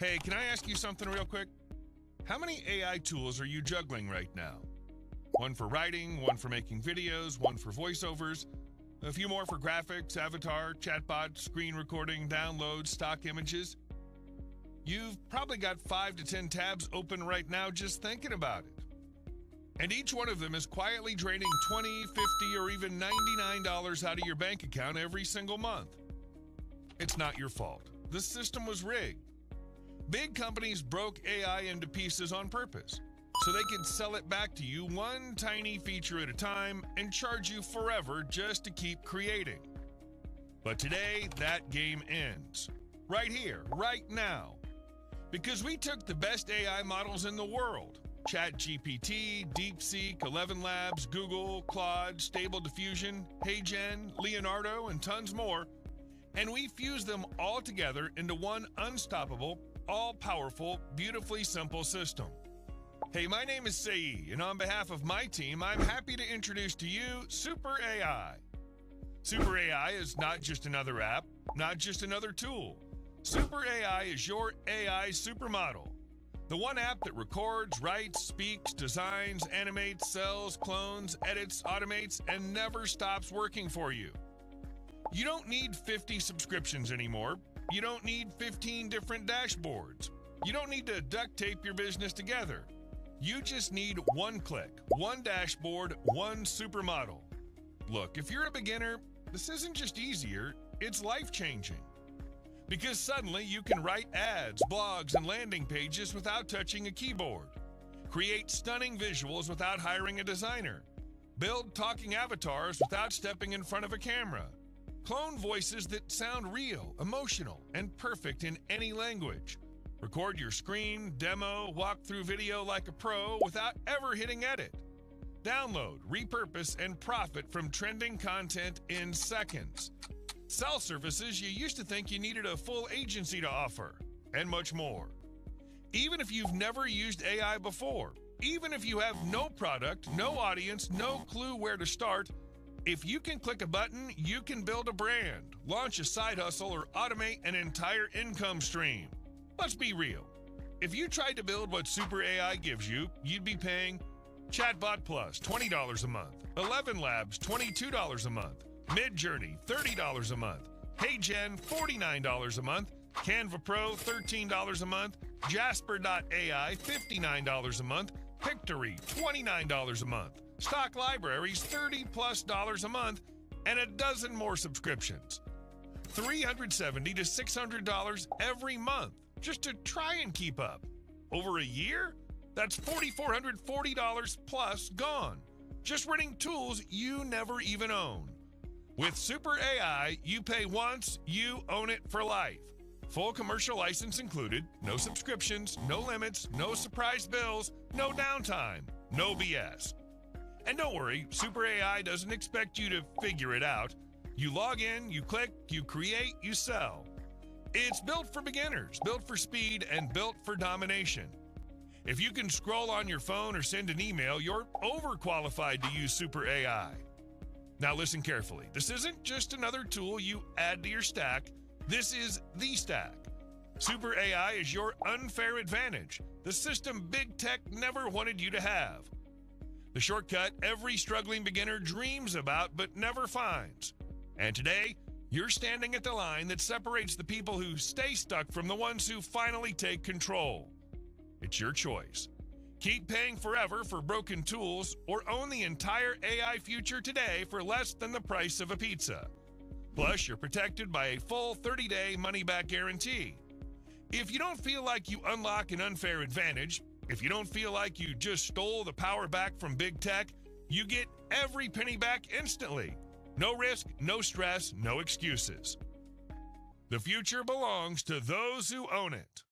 Hey, can I ask you something real quick? How many AI tools are you juggling right now? One for writing, one for making videos, one for voiceovers, a few more for graphics, avatar, chatbot, screen recording, downloads, stock images. You've probably got 5 to 10 tabs open right now just thinking about it. And each one of them is quietly draining $20, $50, or even $99 out of your bank account every single month. It's not your fault. The system was rigged. Big companies broke AI into pieces on purpose so they could sell it back to you one tiny feature at a time and charge you forever just to keep creating. But today, that game ends. Right here, right now. Because we took the best AI models in the world, ChatGPT, DeepSeek, ElevenLabs, Google, Claude, Stable Diffusion, Heygen, Leonardo, and tons more, and we fused them all together into one unstoppable, all-powerful, beautifully simple system. Hey, my name is Saeed, and on behalf of my team, I'm happy to introduce to you SuperAI. SuperAI is not just another app, not just another tool. SuperAI is your AI supermodel. The one app that records, writes, speaks, designs, animates, sells, clones, edits, automates, and never stops working for you. You don't need 50 subscriptions anymore. You don't need 15 different dashboards. You don't need to duct tape your business together. You just need one click, one dashboard, one supermodel. Look, if you're a beginner, this isn't just easier, it's life-changing. Because suddenly you can write ads, blogs, and landing pages without touching a keyboard. Create stunning visuals without hiring a designer. Build talking avatars without stepping in front of a camera. Clone voices that sound real, emotional, and perfect in any language. Record your screen, demo, walk through video like a pro without ever hitting edit. Download, repurpose, and profit from trending content in seconds. Sell services you used to think you needed a full agency to offer, and much more. Even if you've never used AI before, even if you have no product, no audience, no clue where to start, if you can click a button, you can build a brand, launch a side hustle, or automate an entire income stream. Let's be real. If you tried to build what SuperAI gives you, you'd be paying Chatbot Plus $20 a month, ElevenLabs $22 a month, MidJourney $30 a month, Heygen $49 a month, Canva Pro $13 a month, Jasper.ai $59 a month, Pictory $29 a month, stock libraries $30+ a month, and a dozen more subscriptions. $370 to $600 every month just to try and keep up. Over a year? That's $4,440 plus gone, just renting tools you never even own. With SuperAI, you pay once, you own it for life. Full commercial license included, no subscriptions, no limits, no surprise bills, no downtime, no BS. And don't worry, SuperAI doesn't expect you to figure it out. You log in, you click, you create, you sell. It's built for beginners, built for speed, and built for domination. If you can scroll on your phone or send an email, you're overqualified to use SuperAI. Now listen carefully. This isn't just another tool you add to your stack. This is the stack. SuperAI is your unfair advantage, the system big tech never wanted you to have. The shortcut every struggling beginner dreams about but never finds. And today, you're standing at the line that separates the people who stay stuck from the ones who finally take control. It's your choice. Keep paying forever for broken tools or own the entire AI future today for less than the price of a pizza. Plus, you're protected by a full 30-day money-back guarantee. If you don't feel like you unlock an unfair advantage, if you don't feel like you just stole the power back from big tech, you get every penny back instantly. No risk, no stress, no excuses. The future belongs to those who own it.